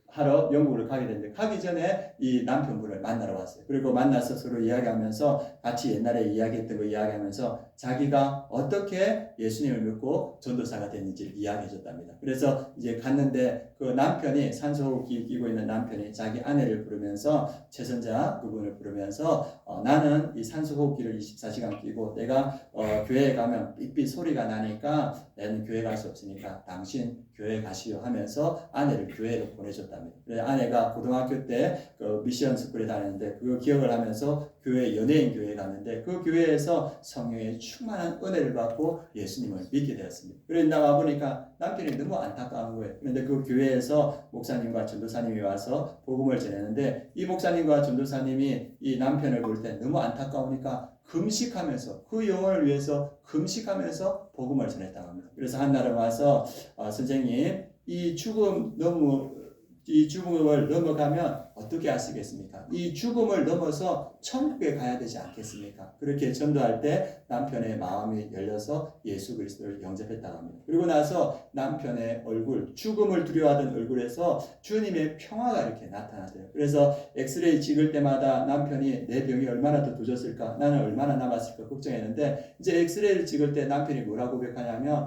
하러 영국으로 가게 됐는데 가기 전에 이 남편분을 만나러 왔어요. 그리고 만나서 서로 이야기하면서 같이 옛날에 이야기했던 거 이야기하면서 자기가 어떻게 예수님을 믿고 전도사가 됐는지 이야기해 줬답니다. 그래서 이제 갔는데 그 남편이 산소호흡기 끼고 있는 남편이 자기 아내를 부르면서 최선자 그분을 부르면서 나는 이 산소호흡기를 24시간 끼고 내가 교회에 가면 삐삐 소리가 나니까 나는 교회 갈 수 없으니까 당신 교회 가시오 하면서 아내를 교회로 보내줬답니다. 그래서 아내가 고등학교 때 그 미션 스쿨에 다녔는데 그거 기억을 하면서 교회 연예인 교회에 갔는데 그 교회에서 성령의 충만한 은혜를 받고 예수님을 믿게 되었습니다. 그래서 나와 보니까 남편이 너무 안타까운 거예요. 그런데 그 교회에서 목사님과 전도사님이 와서 복음을 전했는데 이 목사님과 전도사님이 이 남편을 볼 때 너무 안타까우니까 금식하면서 그 영혼을 위해서 금식하면서 복음을 전했다고 합니다. 그래서 한날은 와서 선생님 이 죽음 너무 이 죽음을 넘어가면 어떻게 하시겠습니까? 이 죽음을 넘어서 천국에 가야 되지 않겠습니까? 그렇게 전도할 때 남편의 마음이 열려서 예수 그리스도를 영접했다고 합니다. 그리고 나서 남편의 얼굴, 죽음을 두려워하던 얼굴에서 주님의 평화가 이렇게 나타났어요. 그래서 엑스레이 찍을 때마다 남편이 내 병이 얼마나 더 도졌을까? 나는 얼마나 남았을까? 걱정했는데 이제 엑스레이를 찍을 때 남편이 뭐라고 고백하냐면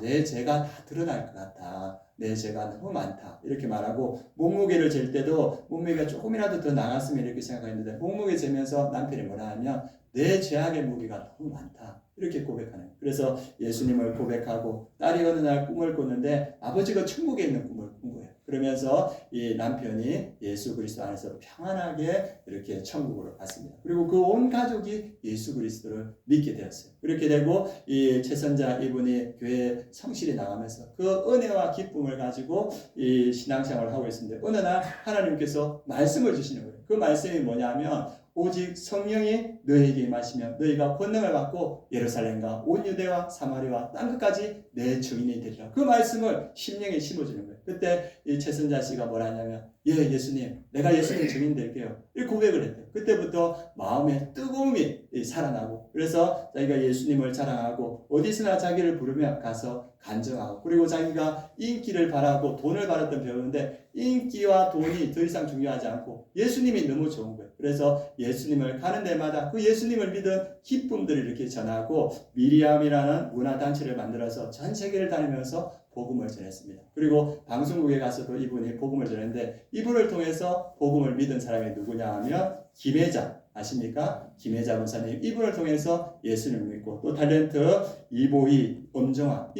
내 죄가 다 드러날 것 같아. 내 죄가 너무 많다. 이렇게 말하고 몸무게를 잴 때도 몸무게가 조금이라도 더 나갔으면 이렇게 생각했는데 몸무게 재면서 남편이 뭐라 하면 내 죄악의 무게가 너무 많다. 이렇게 고백하는 거예요. 그래서 예수님을 고백하고 딸이 어느 날 꿈을 꿨는데 아버지가 천국에 있는 꿈을 꾼 거예요. 그러면서 이 남편이 예수 그리스도 안에서 평안하게 이렇게 천국으로 갔습니다. 그리고 그 온 가족이 예수 그리스도를 믿게 되었어요. 그렇게 되고 이 최선자 이분이 교회 성실히 나가면서 그 은혜와 기쁨을 가지고 이 신앙생활을 하고 있습니다. 어느 날 하나님께서 말씀을 주시는 거예요. 그 말씀이 뭐냐면 오직 성령이 너희에게 임하시면 너희가 권능을 받고 예루살렘과 온 유대와 사마리아와 땅끝까지 내 증인이 되리라. 그 말씀을 심령에 심어주는 거예요. 그때 이 최선자 씨가 뭐라 하냐면 예수님, 내가 예수님 증인 될게요. 이 고백을 했대요. 그때부터 마음에 뜨거움이 살아나고 그래서 자기가 예수님을 자랑하고 어디서나 자기를 부르며 가서 간증하고 그리고 자기가 인기를 바라고 돈을 바랐던 배우인데 인기와 돈이 더 이상 중요하지 않고 예수님이 너무 좋은 거예요. 그래서 예수님을 가는 데마다 그 예수님을 믿은 기쁨들을 이렇게 전하고 미리암이라는 문화단체를 만들어서 전 세계를 다니면서 복음을 전했습니다. 그리고 방송국에 가서도 이분이 복음을 전했는데 이분을 통해서 복음을 믿은 사람이 누구냐 하면 김혜자 아십니까? 김혜자 권사님 이분을 통해서 예수님을 믿고 또 탤런트 이보희, 엄정화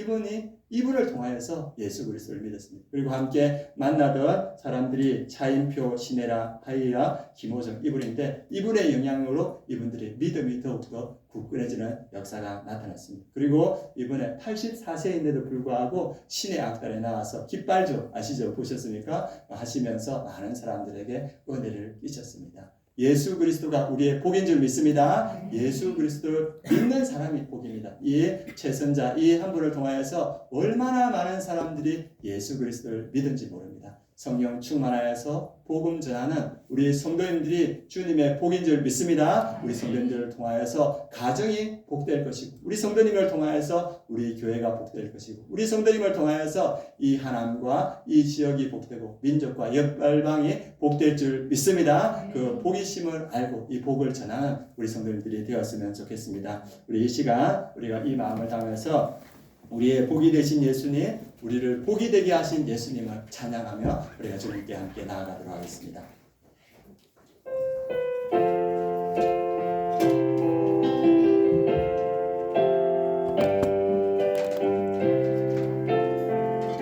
이분을 통하여서 예수 그리스도를 믿었습니다. 그리고 함께 만나던 사람들이 차인표, 신혜라, 하이라, 김호정 이분인데 이분의 영향으로 이분들의 믿음이 더욱더 굳건해지는 역사가 나타났습니다. 그리고 이번에 84세인데도 불구하고 신의 악단에 나와서 깃발조 아시죠? 보셨습니까? 하시면서 많은 사람들에게 은혜를 끼쳤습니다. 예수 그리스도가 우리의 복인 줄 믿습니다. 예수 그리스도를 믿는 사람이 복입니다. 이 최선자 이 한 분을 통하여서 얼마나 많은 사람들이 예수 그리스도를 믿은지 모릅니다. 성령 충만하여서 복음 전하는 우리 성도님들이 주님의 복인 줄 믿습니다. 우리 성도님들을 통하여서 가정이 복될 것이고 우리 성도님을 통하여서 우리 교회가 복될 것이고 우리 성도님을 통하여서 이 하나님과 이 지역이 복되고 민족과 열방이 복될 줄 믿습니다. 그 복이심을 알고 이 복을 전하는 우리 성도님들이 되었으면 좋겠습니다. 우리 이 시간 우리가 이 마음을 담아서 우리의 복이 되신 예수님, 우리를 복이 되게 하신 예수님을 찬양하며 우리가 주님께 함께 나아가도록 하겠습니다.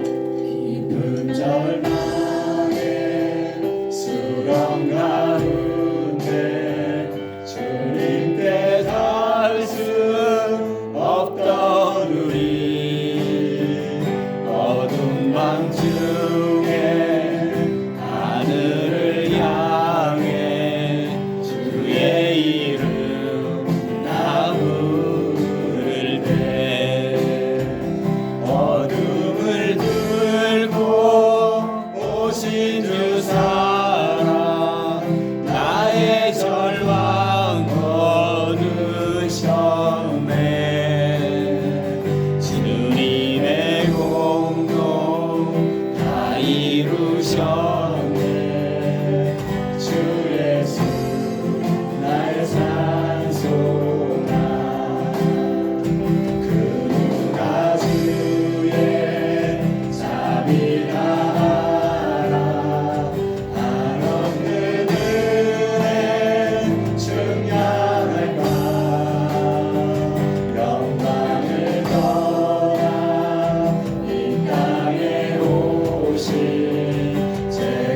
깊은 절망의 수렁 가운데 주님께 닿을 수 없던 우리 밤중에 하늘을 향해 주의 이름 나 부를 때 어둠을 들고 오신 주 사랑 나의 절망 거두셨네. 주님의 공동 다 이루셨네. 주 예수 나의 산소나 그 누가 주의 자비다 하라. 한없는 은혜 증량할까. 영광을 떠나 이 땅에 오신 제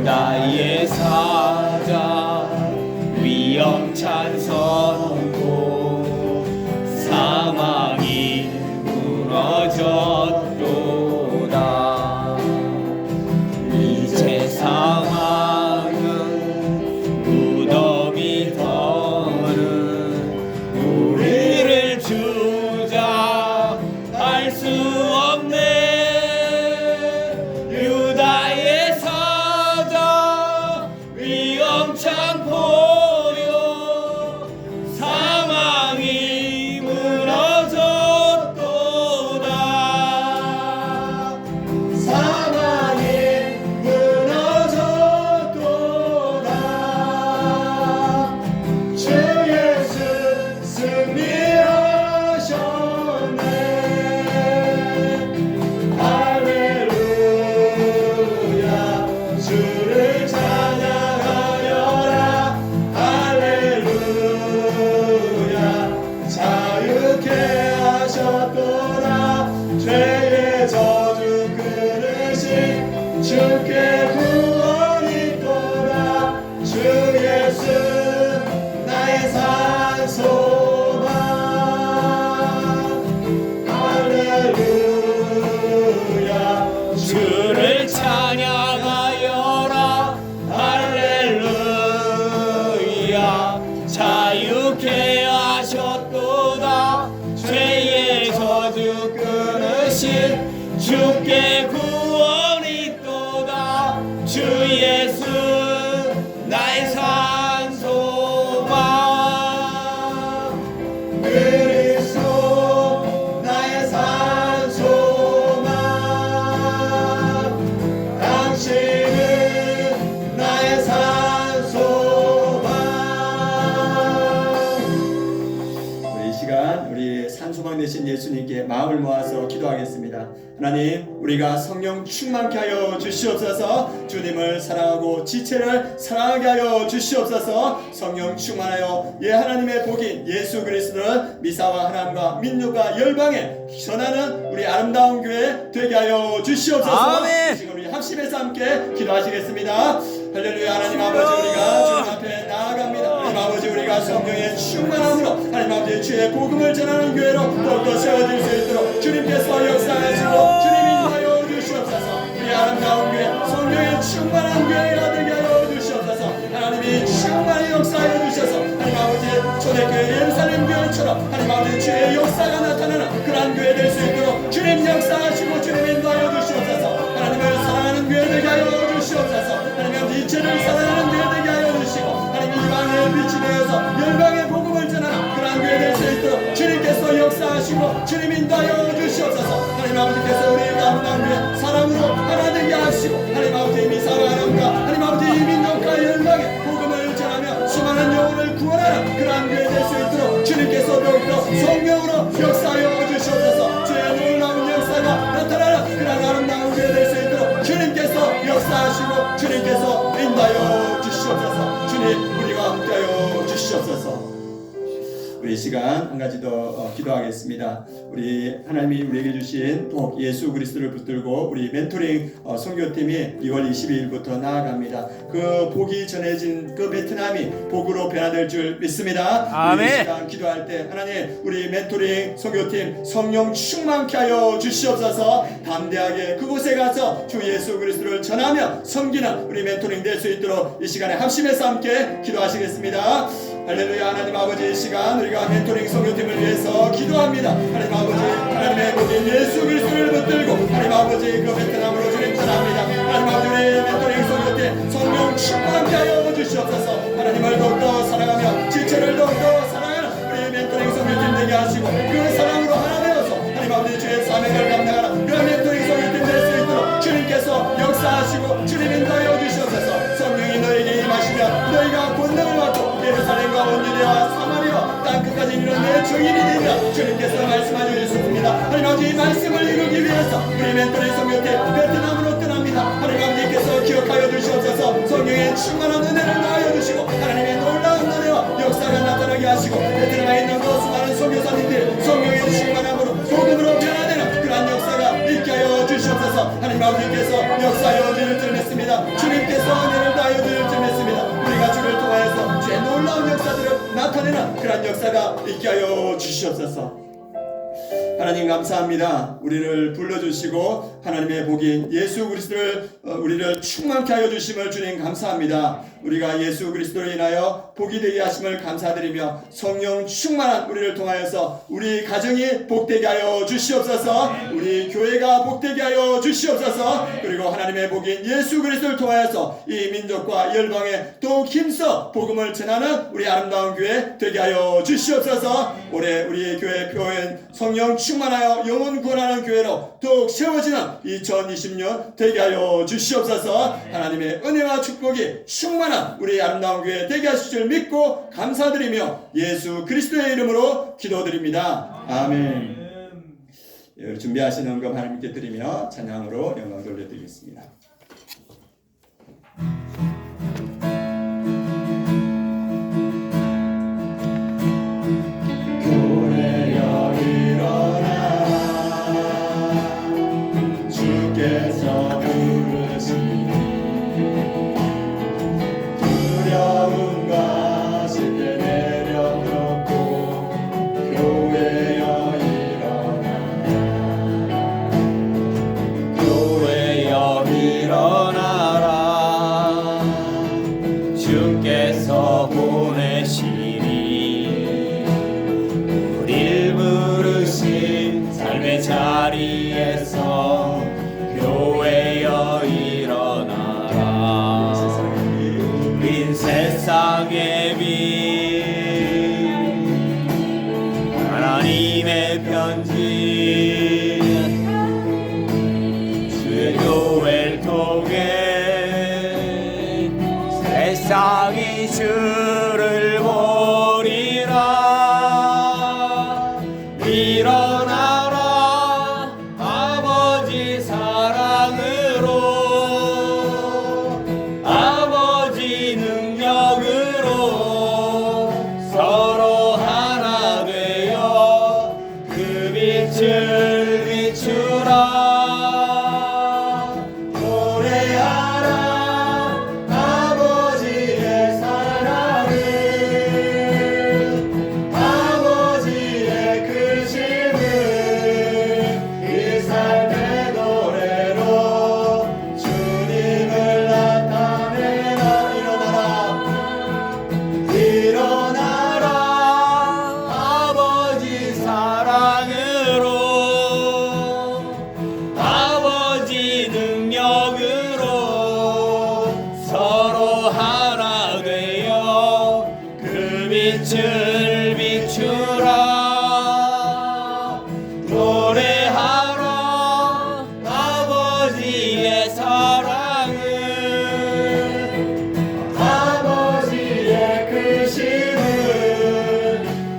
유다의 사자 위엄찬 선포 사망이 무너졌도다. 이제 사망은 무덤이 더는 우리를 주장할 수 없네. 유다의 사자 위엄찬 포효 사망이 무너졌도다. 사망이 무너졌도다. 주 예수 승리하셨네. 할렐루야. 주를 찬양하여라. 할렐루야. 자유케 하셨도다. 죄의 저주 끊으신 주께 구원이 있도다. 주 예수 나의 산소만. 할렐루야. 주를 찬양하여라. 할렐루야. 자유케 하셨도다. 죄의 저주 끊으신 주께 구원이 있도다. 주 예수 나의 산소만. 그리스도 나의 산소만. 당신은 나의 산소만. 우리 이 시간 우리 산소방 되신 예수님께 마음을 모아서 기도하겠습니다. 하나님, 우리가 성령 충만케 하여 주시옵소서. 주님을 사랑하고 지체를 사랑하게 하여 주시옵소서. 성령 충만하여 하나님의 복인 예수 그리스도를 미사와 하나님과 민족과 열방에 전하는 우리 아름다운 교회 되게 하여 주시옵소서. 아멘. 지금 우리 합심해서 함께 기도하시겠습니다. 할렐루야. 하나님 아버지, 우리가 주님 앞에 나아갑니다. 하나님 아버지, 우리가 성령의 충만함으로 하나님 아버지 주의 복음을 전하는 교회로 더욱더 세워질 수 있도록 주님께서 역사하시고 주님 인도하여 주시옵소서. 우리 아름다운 교회 성령의 충만한 교회가 되게 하여 주시옵소서. 하나님이 충만히 역사하여 주셔서 하나님 아버지 초대교회 예루살렘 교회처럼 하나님 아버지 주의 역사가 나타나는 그러한 교회 될 수 있도록 주님 역사하시고 주님 인도하여 주시옵소서. 하나님을 사랑하는 교회 되게 하여 주시옵소서. 하나님 아버지 이체를 사랑하는 교회 되게 하여 주시고 하나님 이방의 빛이 되어서 열방의 복음을 전하는 그러한 교회 될 수 있도록 주님께서 역사하시고 주님 인도하여 주시옵소서. 하나님 아버지께서 우리 아름다운 교회 사랑으로 하나 되게 하시고 하나님 아버지 미사와 하나님과 하나님 아버지 이민족과 열방의 복음을 전하며 수많은 영혼을 구원하는 그러한 교회 될 수 있도록 주님께서 더욱더 성령으로 역사하여 주시옵소서. 주의 놀라운 역사가 나타나는 그러한 아름다운 교회 될 수 있도록 주님께서 역사하시고 주님께서 인도하여 주시옵소서. 주님, 우리와 함께하여 주시옵소서. 우리 이 시간 한 가지 더 기도하겠습니다. 우리 하나님이 우리에게 주신 복 예수 그리스도를 붙들고 우리 멘토링 선교팀이 2월 22일부터 나아갑니다. 그 복이 전해진 그 베트남이 복으로 변화될 줄 믿습니다. 아멘. 우리 이 시간 기도할 때 하나님, 우리 멘토링 선교팀 성령 충만케 하여 주시옵소서. 담대하게 그곳에 가서 주 예수 그리스도를 전하며 섬기는 우리 멘토링 될 수 있도록 이 시간에 합심해서 함께 기도하시겠습니다. 할렐루야. 하나님 아버지, 이 시간 우리가 멘토링 선교팀을 위해서 기도합니다. 하나님 아버지, 하나님의 복인 예수 그리스도를 붙들고 하나님 아버지 그 베트남으로 주님 전합니다. 하나님 아버지, 우리 멘토링 선교팀 성령 충만케 하여 주시옵소서. 하나님을 더욱더 사랑하며 지체를 더욱더 사랑하는 우리 멘토링 선교팀 되게 하시고 그 사랑으로 하나 되어서 하나님 아버지 주의 사명을 감당하는 그런 멘토링 선교팀 될 수 있도록 주님께서 역사하시고 주님 인도하여 주시옵소서. 성령이 너에게 임하시며 너희가 권능을 받고 예루살렘과 온 유대와 사마리아 땅끝까지 이르는 내 증인이 되리라. 주님께서 말씀하여 주셨습니다. 하나님 아버지, 이 말씀을 이루기 위해서 우리 멘토링 선교팀 베트남으로 떠납니다. 하나님 아버지께서 기억하여 주시옵소서. 성령의 충만한 은혜를 나하여 주시고 하나님의 놀라운 은혜와 역사가 나타나게 하시고 베트남에 있는 그 수많은 선교사님들 성령의 충만함으로 복음으로 변화되는 그러한 역사가 있게 하여 주시옵소서. 하나님 아버지께서 역사하여 주실 줄 믿습니다. 주님께서 나타내는 그런 역사가 있게 하여 주시옵소서. 하나님 감사합니다. 우리를 불러주시고 하나님의 복인 예수 그리스도를 우리를 충만케 하여 주심을 주님 감사합니다. 우리가 예수 그리스도로 인하여 복이 되게 하심을 감사드리며 성령 충만한 우리를 통하여서 우리 가정이 복되게 하여 주시옵소서. 우리 교회가 복되게 하여 주시옵소서. 그리고 하나님의 복인 예수 그리스도를 통하여서 이 민족과 열방에 더욱 힘써 복음을 전하는 우리 아름다운 교회 되게 하여 주시옵소서. 올해 우리의 교회 표현 성령 충만하여 영혼 구원하는 교회로 더욱 세워지는 2020년 되게 하여 주시옵소서. 하나님의 은혜와 축복이 충만한 우리 아름다운 교회 되게 하실 줄 믿고 감사드리며 예수 그리스도의 이름으로 기도드립니다. 아멘. 준비하신 헌금 하나님께 드리며 찬양으로 영광 돌려드리겠습니다. 교회여 일어나 주께서 부르시니 두려움과 쉽게 내려놓고 교회여 일어나 교회여 일어나라 주께서 보내시니 우릴 부르신 삶의 자리에서 교회여 일어나라 빈 세상의 빛 하나님의 편지 주의 교회를 통해 세상이 주를 보리라. 일어나라 아버지 사랑으로 아버지 능력으로 서로 하나 되어 그 빛을 비추라. 노래하라 아버지의 사랑을 아버지의 크심을 이 삶의 노래로 주님을 나타내라. 일어나라 아버지 사랑으로 아버지 능력으로 서로 하나 되어 그 빛을 비추라. 노래하라 아버지의 사랑을 아버지의 크심을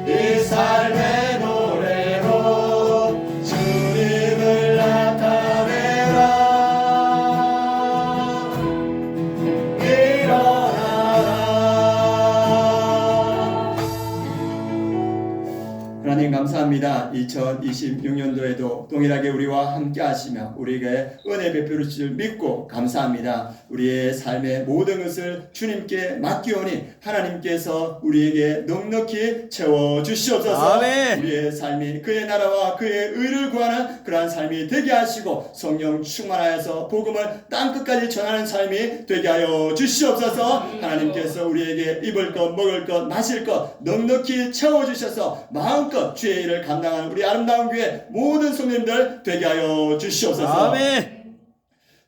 이 삶의 노래로 주님을 나타내라. 일어나라. 하나님 감사합니다. 2026년도에도 동일하게 우리와 함께 하시며 우리에게 은혜 베풀 줄 믿고 감사합니다. 우리의 삶의 모든 것을 주님께 맡기오니 하나님께서 우리에게 넉넉히 채워 주시옵소서. 아멘. 우리의 삶이 그의 나라와 그의 의를 구하는 그러한 삶이 되게 하시고 성령 충만하여서 복음을 땅끝까지 전하는 삶이 되게 하여 주시옵소서. 하나님께서 우리에게 입을 것 먹을 것 마실 것 넉넉히 채워 주셔서 마음껏 주의 일을 감당하는 우리 아름다운 교회 모든 성도님들 되게 하여 주시옵소서. 아멘.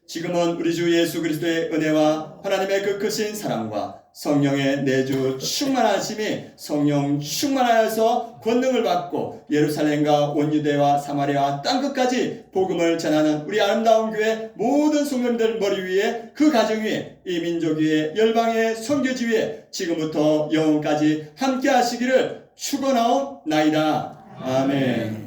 지금은 우리 주 예수 그리스도의 은혜와 하나님의 그 크신 사랑과 성령의 내주 충만하심이 성령 충만하여서 권능을 받고 예루살렘과 온 유대와 사마리아와 땅끝까지 복음을 전하는 우리 아름다운 교회 모든 성도님들 머리 위에 그 가정 위에 이 민족 위에 열방의 선교지 위에 지금부터 영원까지 함께 하시기를 축원하옵나이다. 아멘.